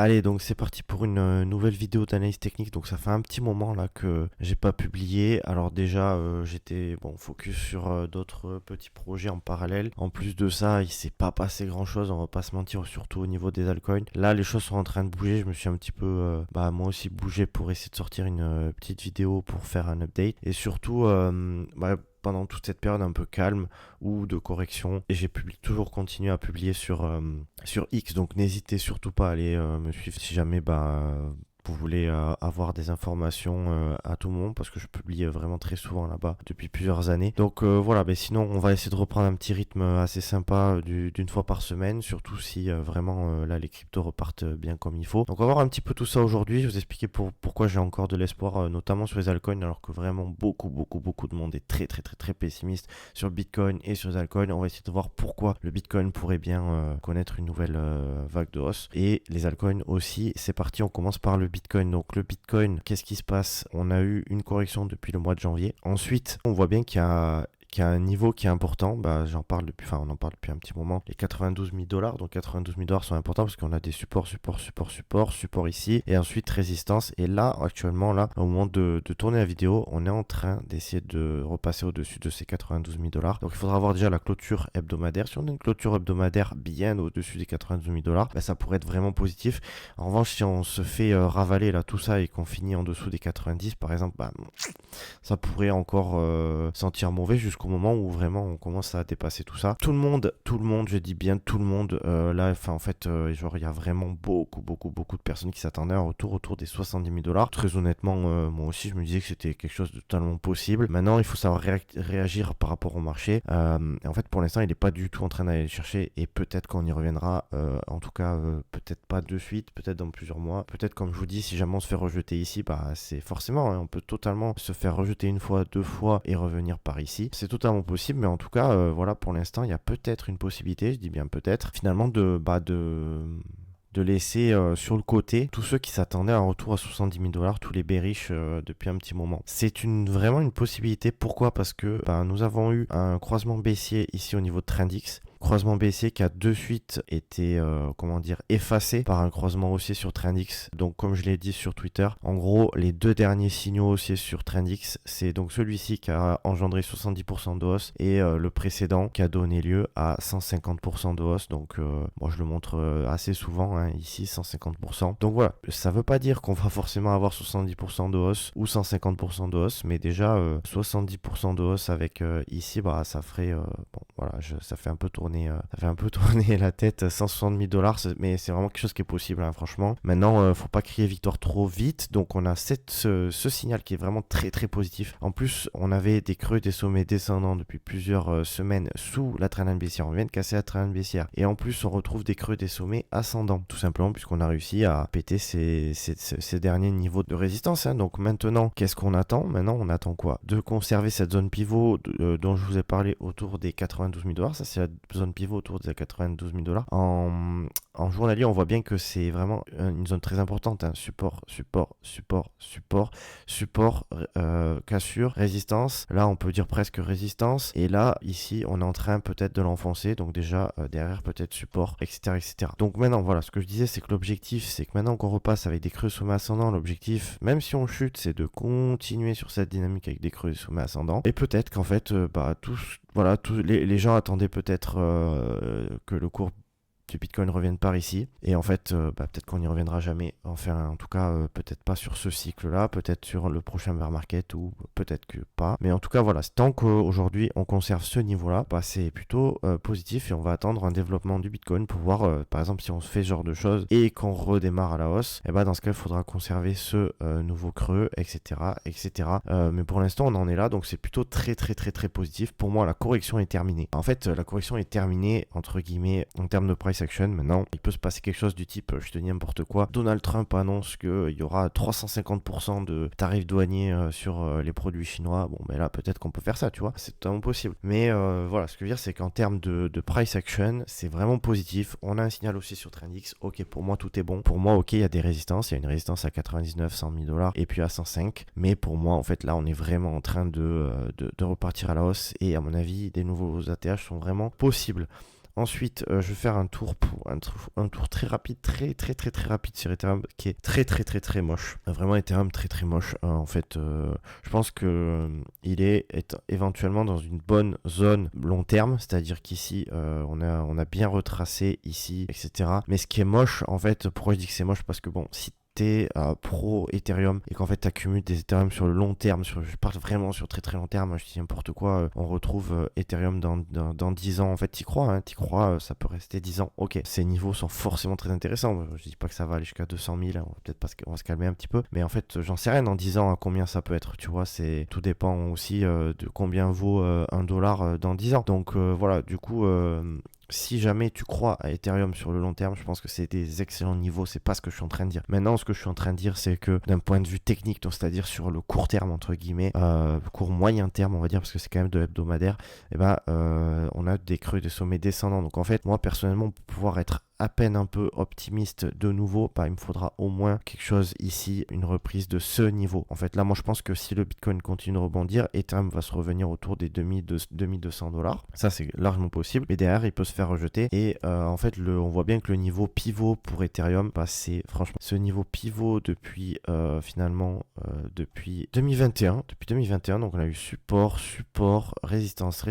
Allez, donc c'est parti pour une nouvelle vidéo d'analyse technique. Donc ça fait un petit moment là que j'ai pas publié. Alors déjà, j'étais focus sur d'autres petits projets en parallèle. En plus de ça, il s'est pas passé grand chose, on va pas se mentir, surtout au niveau des altcoins. Là, les choses sont en train de bouger. Je me suis un petit peu, moi aussi bougé pour essayer de sortir une petite vidéo pour faire un update. Et surtout, pendant toute cette période un peu calme ou de correction, et j'ai toujours continué à publier sur X, donc n'hésitez surtout pas à aller me suivre si jamais vous voulez avoir des informations à tout moment, parce que je publie vraiment très souvent là-bas depuis plusieurs années. Donc voilà, sinon on va essayer de reprendre un petit rythme assez sympa d'une fois par semaine, surtout si vraiment là les cryptos repartent bien comme il faut. Donc on va voir un petit peu tout ça aujourd'hui. Je vais vous expliquer pourquoi j'ai encore de l'espoir, notamment sur les altcoins, alors que vraiment beaucoup de monde est très pessimiste sur le Bitcoin et sur les altcoins. On va essayer de voir pourquoi le Bitcoin pourrait bien connaître une nouvelle vague de hausse, et les altcoins aussi. C'est parti, on commence par le Bitcoin. Donc le Bitcoin, qu'est-ce qui se passe? On a eu une correction depuis le mois de janvier. Ensuite, on voit bien qu'il y a un niveau qui est important. On en parle depuis un petit moment. Les 92 000 $, donc 92 000 $ sont importants parce qu'on a des support ici, et ensuite résistance. Et là, actuellement, là, au moment de tourner la vidéo, on est en train d'essayer de repasser au-dessus de ces 92 000 $. Donc il faudra voir déjà la clôture hebdomadaire. Si on a une clôture hebdomadaire bien au-dessus des 92 000 $, ça pourrait être vraiment positif. En revanche, si on se fait ravaler là tout ça et qu'on finit en dessous des 90 par exemple, ça pourrait encore sentir mauvais jusqu'au moment où vraiment on commence à dépasser tout ça. Tout le monde, je dis bien tout le monde, il y a vraiment beaucoup de personnes qui s'attendaient à un retour autour des 70 000 $. Très honnêtement, moi aussi je me disais que c'était quelque chose de totalement possible. Maintenant, il faut savoir réagir par rapport au marché. Et en fait, pour l'instant, il n'est pas du tout en train d'aller chercher, et peut-être qu'on y reviendra. En tout cas, peut-être pas de suite, peut-être dans plusieurs mois. Peut-être, comme je vous dis, si jamais on se fait rejeter ici, c'est forcément, on peut totalement se faire rejeter une fois, deux fois et revenir par ici. C'est totalement possible, mais en tout cas, voilà, pour l'instant, il y a peut-être une possibilité, je dis bien peut-être, finalement de laisser sur le côté tous ceux qui s'attendaient à un retour à 70 000 $, tous les bearish depuis un petit moment. C'est vraiment une possibilité. Pourquoi? Parce que nous avons eu un croisement baissier ici au niveau de Trendix. Croisement baissier qui a de suite été effacé par un croisement haussier sur Trendix. Donc comme je l'ai dit sur Twitter, en gros les deux derniers signaux haussiers sur Trendix, c'est donc celui-ci qui a engendré 70% de hausse, et le précédent qui a donné lieu à 150% de hausse. Donc moi je le montre assez souvent, ici 150%. Donc voilà, ça veut pas dire qu'on va forcément avoir 70% de hausse ou 150% de hausse, mais déjà 70% de hausse avec ici, ça ferait ça fait un peu tourner la tête. 160 000 $, mais c'est vraiment quelque chose qui est possible, franchement. Maintenant, faut pas crier victoire trop vite. Donc on a ce signal qui est vraiment très positif. En plus, on avait des creux, des sommets descendants depuis plusieurs semaines sous la trend baissière. On vient de casser la trend baissière, et en plus on retrouve des creux, des sommets ascendants, tout simplement puisqu'on a réussi à péter ces derniers niveaux de résistance. Donc maintenant, qu'est-ce qu'on attend? Maintenant, on attend quoi? De conserver cette zone pivot dont je vous ai parlé autour des 92 000 $. Ça, c'est la zone pivot autour des 92 000 $. En journalier, on voit bien que c'est vraiment une zone très importante. Support, cassure, résistance. Là, on peut dire presque résistance. Et là, ici, on est en train peut-être de l'enfoncer. Donc déjà, derrière, peut-être support, etc. Donc maintenant, voilà, ce que je disais, c'est que l'objectif, c'est que maintenant qu'on repasse avec des creux sommets ascendants, l'objectif, même si on chute, c'est de continuer sur cette dynamique avec des creux sommets ascendants. Et peut-être qu'en fait, tous les gens attendaient peut-être que le cours du Bitcoin revienne par ici, et en fait peut-être qu'on n'y reviendra jamais, enfin en tout cas peut-être pas sur ce cycle là, peut-être sur le prochain bear market, ou peut-être que pas, mais en tout cas voilà, tant qu'aujourd'hui on conserve ce niveau là, c'est plutôt positif, et on va attendre un développement du Bitcoin pour voir par exemple si on se fait ce genre de choses et qu'on redémarre à la hausse, et dans ce cas il faudra conserver ce nouveau creux, etc. Mais pour l'instant on en est là, donc c'est plutôt très positif. Pour moi, la correction est terminée. En fait, la correction est terminée entre guillemets en termes de price action. Maintenant, il peut se passer quelque chose du type, je te dis n'importe quoi, Donald Trump annonce qu'il y aura 350% de tarifs douaniers sur les produits chinois. Là peut-être qu'on peut faire ça, tu vois, c'est totalement possible. Mais voilà, ce que je veux dire, c'est qu'en termes de price action, c'est vraiment positif. On a un signal aussi sur Trendix. Ok, pour moi tout est bon. Pour moi, ok, il y a des résistances. Il y a une résistance à 99, 100 000 $, et puis à 105. Mais pour moi, en fait, là, on est vraiment en train de repartir à la hausse, et à mon avis, des nouveaux ATH sont vraiment possibles. Ensuite, je vais faire un tour un tour très rapide, très rapide sur Ethereum, qui est très moche. Vraiment Ethereum très moche. En fait, je pense que il est éventuellement dans une bonne zone long terme, c'est-à-dire qu'ici, on a bien retracé ici, etc. Mais ce qui est moche, en fait, pourquoi je dis que c'est moche, parce que bon, si t'es pro Ethereum et qu'en fait t'accumules des Ethereum sur le long terme, je parle vraiment sur très long terme, je dis n'importe quoi, on retrouve Ethereum dans 10 ans, en fait t'y crois, hein, ça peut rester 10 ans, ok, ces niveaux sont forcément très intéressants, je dis pas que ça va aller jusqu'à 200 000, hein, on va se calmer un petit peu, mais en fait j'en sais rien dans 10 ans à combien ça peut être, tu vois, tout dépend aussi de combien vaut $1 dans 10 ans, donc voilà, du coup si jamais tu crois à Ethereum sur le long terme, je pense que c'est des excellents niveaux, c'est pas ce que je suis en train de dire. Maintenant, ce que je suis en train de dire, c'est que d'un point de vue technique, donc c'est-à-dire sur le court terme, entre guillemets, court moyen terme, on va dire, parce que c'est quand même de l'hebdomadaire, et on a des creux, des sommets descendants. Donc en fait, moi personnellement, pour pouvoir être à peine un peu optimiste de nouveau, il me faudra au moins quelque chose ici, une reprise de ce niveau. En fait, là, moi, je pense que si le Bitcoin continue de rebondir, Ethereum va se revenir autour des $2200. Ça, c'est largement possible. Mais derrière, il peut se faire rejeter. Et en fait, on voit bien que le niveau pivot pour Ethereum, c'est franchement ce niveau pivot depuis finalement depuis 2021. Depuis 2021, donc on a eu support, résistance,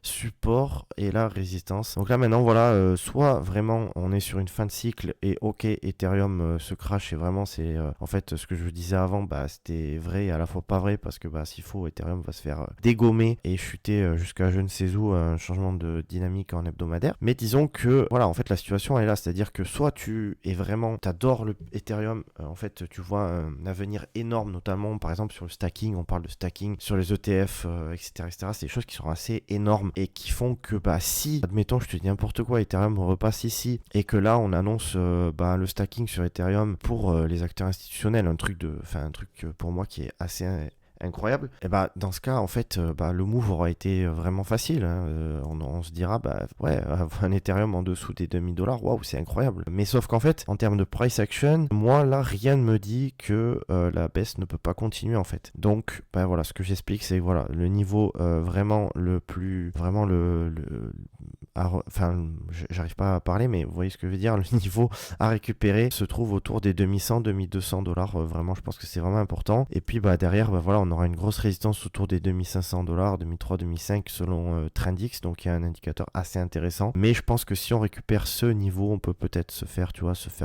support et là résistance. Donc là maintenant voilà, soit vraiment on est sur une fin de cycle et ok Ethereum se crash et vraiment c'est en fait ce que je disais avant, c'était vrai et à la fois pas vrai parce que s'il faut Ethereum va se faire dégommer et chuter jusqu'à je ne sais où, un changement de dynamique en hebdomadaire. Mais disons que voilà, en fait la situation elle est là, c'est-à-dire que soit tu es vraiment, t'adores le Ethereum, en fait tu vois un avenir énorme, notamment par exemple sur le stacking, on parle de stacking sur les ETF, etc. C'est des choses qui sont assez énormes et qui font que si, admettons je te dis n'importe quoi, Ethereum repasse ici et que là on annonce le stacking sur Ethereum pour les acteurs institutionnels, un truc pour moi qui est assez incroyable, et dans ce cas en fait le move aura été vraiment facile, hein. On se dira ouais, un Ethereum en dessous des $2000, waouh, c'est incroyable. Mais sauf qu'en fait en termes de price action, moi là rien ne me dit que la baisse ne peut pas continuer en fait. Donc voilà, ce que j'explique c'est voilà le niveau vraiment le plus vraiment j'arrive pas à parler, mais vous voyez ce que je veux dire, le niveau à récupérer se trouve autour des $2100-$2200, vraiment je pense que c'est vraiment important. Et puis derrière voilà, on aura une grosse résistance autour des $2500, 2003, 2005 selon Trendix, donc il y a un indicateur assez intéressant. Mais je pense que si on récupère ce niveau, on peut peut-être se faire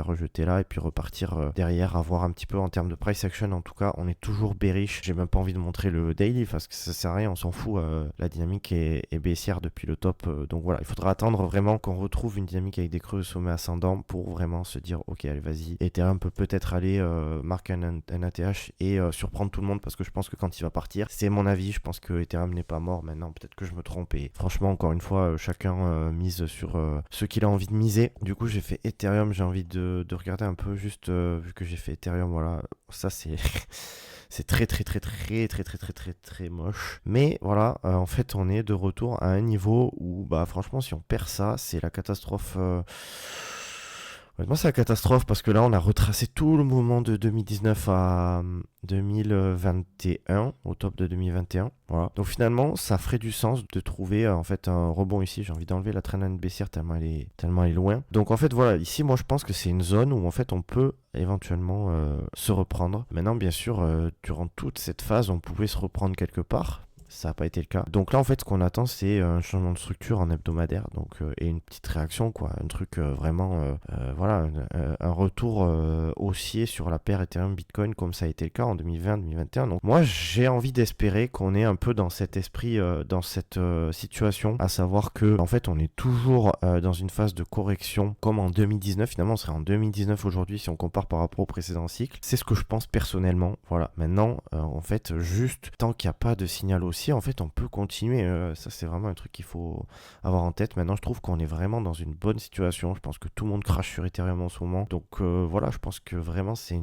rejeter là et puis repartir derrière, avoir un petit peu en termes de price action. En tout cas, on est toujours bearish. J'ai même pas envie de montrer le daily parce que ça sert à rien, on s'en fout. La dynamique est baissière depuis le top, donc voilà, il faudra attendre vraiment qu'on retrouve une dynamique avec des creux de sommet ascendants pour vraiment se dire ok, allez vas-y, Ethereum peut peut-être aller marquer un ATH et surprendre tout le monde, parce que je pense que quand il va partir, c'est mon avis, je pense que Ethereum n'est pas mort. Maintenant peut-être que je me trompe et franchement encore une fois chacun mise sur ce qu'il a envie de miser. Du coup j'ai fait Ethereum, j'ai envie de regarder un peu juste vu que j'ai fait Ethereum, voilà, ça c'est c'est très moche. Mais voilà, en fait, on est de retour à un niveau où, franchement, si on perd ça, c'est la catastrophe. Honnêtement, c'est la catastrophe parce que là, on a retracé tout le mouvement de 2019 à 2021, au top de 2021. Voilà. Donc finalement, ça ferait du sens de trouver en fait un rebond ici. J'ai envie d'enlever la trendline baissière tellement elle est loin. Donc en fait, voilà, ici, moi, je pense que c'est une zone où en fait, on peut éventuellement se reprendre. Maintenant, bien sûr, durant toute cette phase, on pouvait se reprendre quelque part. Ça n'a pas été le cas. Donc là, en fait, ce qu'on attend, c'est un changement de structure en hebdomadaire, donc et une petite réaction, quoi. Un truc vraiment, voilà, un retour haussier sur la paire Ethereum Bitcoin, comme ça a été le cas en 2020-2021. Donc moi, j'ai envie d'espérer qu'on est un peu dans cet esprit, dans cette situation, à savoir que, en fait, on est toujours dans une phase de correction, comme en 2019. Finalement, on serait en 2019 aujourd'hui si on compare par rapport au précédent cycle. C'est ce que je pense personnellement. Voilà. Maintenant, en fait, juste tant qu'il n'y a pas de signal haussier, en fait on peut continuer, ça c'est vraiment un truc qu'il faut avoir en tête. Maintenant je trouve qu'on est vraiment dans une bonne situation, je pense que tout le monde crache sur Ethereum en ce moment, donc voilà, je pense que vraiment c'est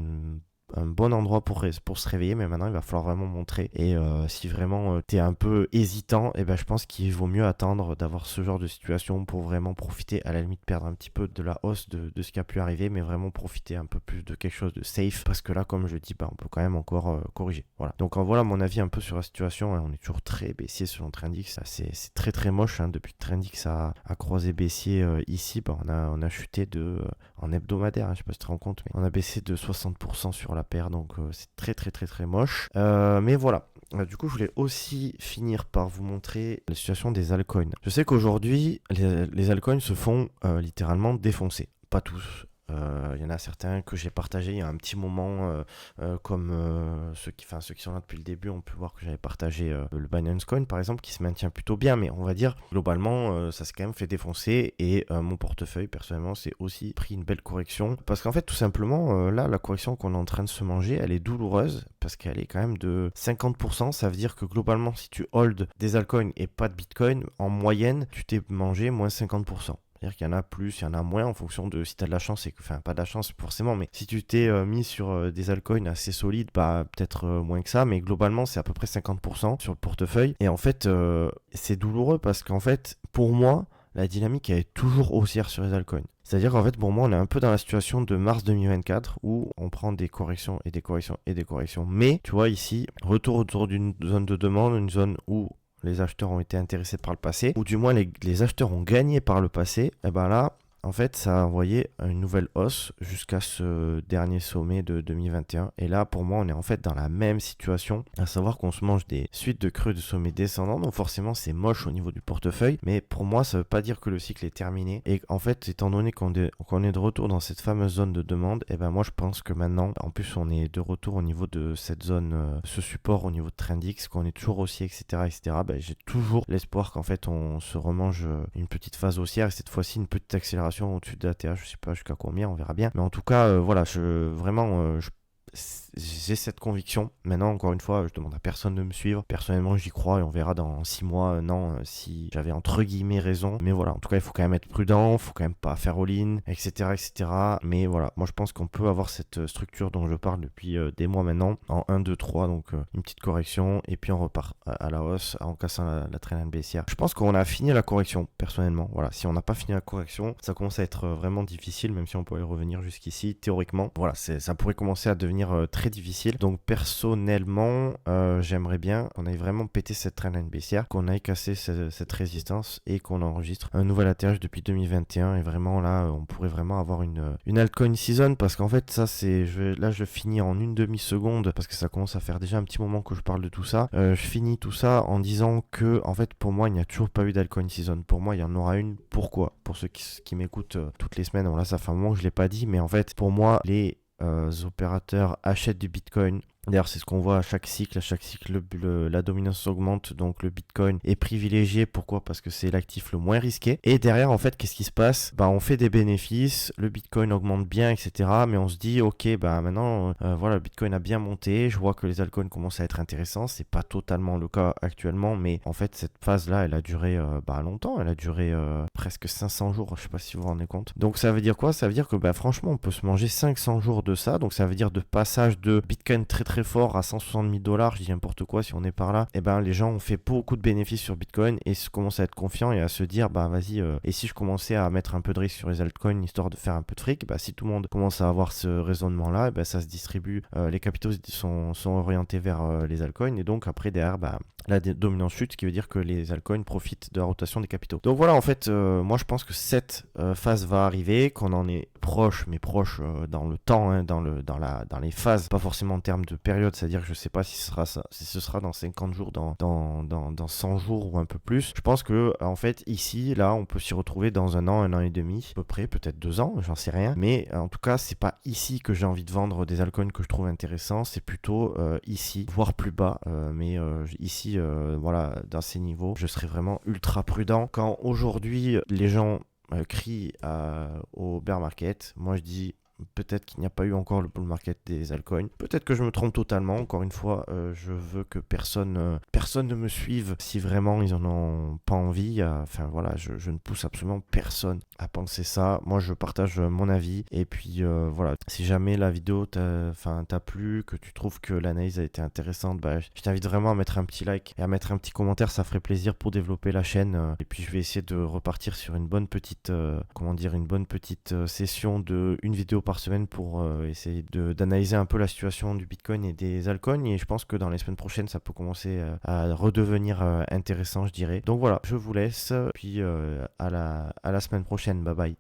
un bon endroit pour se réveiller, mais maintenant il va falloir vraiment montrer. Et si vraiment t'es un peu hésitant, et ben je pense qu'il vaut mieux attendre d'avoir ce genre de situation pour vraiment profiter, à la limite perdre un petit peu de la hausse de ce qui a pu arriver, mais vraiment profiter un peu plus de quelque chose de safe, parce que là, comme je dis, on peut quand même encore corriger. Voilà. Donc voilà mon avis un peu sur la situation, hein. On est toujours très baissier selon Trendix, c'est très très moche, hein. Depuis que Trendix a croisé baissier ici, on a chuté en hebdomadaire, hein, je sais pas si tu te rends compte, mais on a baissé de 60% sur la paire, donc c'est très très très très moche. Mais voilà. Du coup, je voulais aussi finir par vous montrer la situation des altcoins. Je sais qu'aujourd'hui, les altcoins se font littéralement défoncer. Pas tous. Il y en a certains que j'ai partagés il y a un petit moment, comme ceux qui sont là depuis le début ont pu voir que j'avais partagé le Binance Coin par exemple, qui se maintient plutôt bien, mais on va dire globalement ça s'est quand même fait défoncer, et mon portefeuille personnellement s'est aussi pris une belle correction, parce qu'en fait tout simplement là la correction qu'on est en train de se manger, elle est douloureuse parce qu'elle est quand même de 50%. Ça veut dire que globalement si tu hold des altcoins et pas de Bitcoin, en moyenne tu t'es mangé moins 50%. C'est-à-dire qu'il y en a plus, il y en a moins en fonction de si tu as de la chance, enfin pas de la chance forcément, mais si tu t'es mis sur des altcoins assez solides, peut-être moins que ça, mais globalement c'est à peu près 50% sur le portefeuille. Et en fait c'est douloureux parce qu'en fait pour moi la dynamique elle est toujours haussière sur les altcoins. C'est-à-dire qu'en fait pour moi on est un peu dans la situation de mars 2024 où on prend des corrections et des corrections et des corrections. Mais tu vois ici, retour autour d'une zone de demande, une zone où les acheteurs ont été intéressés par le passé, ou du moins les acheteurs ont gagné par le passé, et ben là, en fait, ça a envoyé une nouvelle hausse jusqu'à ce dernier sommet de 2021. Et là, pour moi, on est en fait dans la même situation, à savoir qu'on se mange des suites de creux de sommets descendants. Donc forcément, c'est moche au niveau du portefeuille. Mais pour moi, ça ne veut pas dire que le cycle est terminé. Et en fait, étant donné qu'on est de retour dans cette fameuse zone de demande, et ben moi, je pense que maintenant, en plus, on est de retour au niveau de cette zone, ce support au niveau de Trendix, qu'on est toujours haussier, etc., etc. Ben, j'ai toujours l'espoir qu'en fait, on se remange une petite phase haussière, et cette fois-ci, une petite accélération au-dessus de la TH, je sais pas jusqu'à combien, on verra bien. Mais en tout cas, voilà, j'ai cette conviction. Maintenant, encore une fois, je demande à personne de me suivre. Personnellement, j'y crois, et on verra dans 6 mois, si j'avais entre guillemets raison. Mais voilà, en tout cas, il faut quand même être prudent, il faut quand même pas faire all-in, etc., etc. Mais voilà, moi je pense qu'on peut avoir cette structure dont je parle depuis des mois maintenant, en 1, 2, 3, donc une petite correction, et puis on repart à la hausse en cassant la traîne baissière. Je pense qu'on a fini la correction, personnellement. Voilà, si on n'a pas fini la correction, ça commence à être vraiment difficile, même si on pourrait revenir jusqu'ici, théoriquement. Voilà, ça pourrait commencer à devenir très difficile. Donc personnellement, j'aimerais bien qu'on aille vraiment péter cette trendline baissière, qu'on aille casser cette résistance, et qu'on enregistre un nouvel atterrissage depuis 2021. Et vraiment là, on pourrait vraiment avoir une altcoin season, parce qu'en fait ça je finis en une demi-seconde, parce que ça commence à faire déjà un petit moment que je parle de tout ça. Je finis tout ça en disant que en fait pour moi il n'y a toujours pas eu d'altcoin season. Pour moi il y en aura une. Pourquoi? Pour ceux qui m'écoutent toutes les semaines, là ça fait un moment que je l'ai pas dit, mais en fait pour moi les opérateurs achètent du Bitcoin. D'ailleurs, c'est ce qu'on voit à chaque cycle. À chaque cycle, la dominance augmente, donc le Bitcoin est privilégié. Pourquoi? Parce que c'est l'actif le moins risqué. Et derrière, en fait, qu'est-ce qui se passe? On fait des bénéfices, le Bitcoin augmente bien, etc. Mais on se dit, ok, maintenant, voilà, le Bitcoin a bien monté. Je vois que les altcoins commencent à être intéressants. C'est pas totalement le cas actuellement, mais en fait, cette phase-là, elle a duré longtemps. Elle a duré presque 500 jours. Je sais pas si vous vous rendez compte. Donc, ça veut dire quoi? Ça veut dire que, franchement, on peut se manger 500 jours de ça. Donc, ça veut dire de passage de Bitcoin très fort à 160 000 $, je dis n'importe quoi si on est par là, et les gens ont fait beaucoup de bénéfices sur Bitcoin et commencent à être confiants et à se dire vas-y, et si je commençais à mettre un peu de risque sur les altcoins histoire de faire un peu de fric, si tout le monde commence à avoir ce raisonnement là, ça se distribue, les capitaux sont orientés vers les altcoins, et donc après derrière la dominance chute, ce qui veut dire que les altcoins profitent de la rotation des capitaux. Donc voilà, en fait, moi je pense que cette phase va arriver, qu'on en est proche, mais proche dans le temps, hein, dans les phases, pas forcément en termes de période, c'est-à-dire que je sais pas si ce sera dans 50 jours, dans 100 jours ou un peu plus. Je pense que en fait ici, là, on peut s'y retrouver dans un an et demi, à peu près, peut-être 2 ans, j'en sais rien. Mais en tout cas, c'est pas ici que j'ai envie de vendre des altcoins que je trouve intéressants, c'est plutôt ici, voire plus bas. Mais ici, voilà, dans ces niveaux, je serais vraiment ultra prudent. Quand aujourd'hui les gens crient au bear market, moi je dis Peut-être qu'il n'y a pas eu encore le bull market des altcoins. Peut-être que je me trompe totalement. Encore une fois, je veux que personne ne me suive si vraiment ils en ont pas envie. Enfin voilà, je ne pousse absolument personne à penser ça. Moi, je partage mon avis. Et puis voilà, si jamais la vidéo t'a plu, que tu trouves que l'analyse a été intéressante, bah, je t'invite vraiment à mettre un petit like et à mettre un petit commentaire. Ça ferait plaisir pour développer la chaîne. Et puis je vais essayer de repartir sur une bonne petite, session de une vidéo par semaine pour essayer d'analyser un peu la situation du Bitcoin et des altcoins. Et je pense que dans les semaines prochaines, ça peut commencer à redevenir intéressant, je dirais. Donc voilà, je vous laisse. Puis à la semaine prochaine. Bye bye.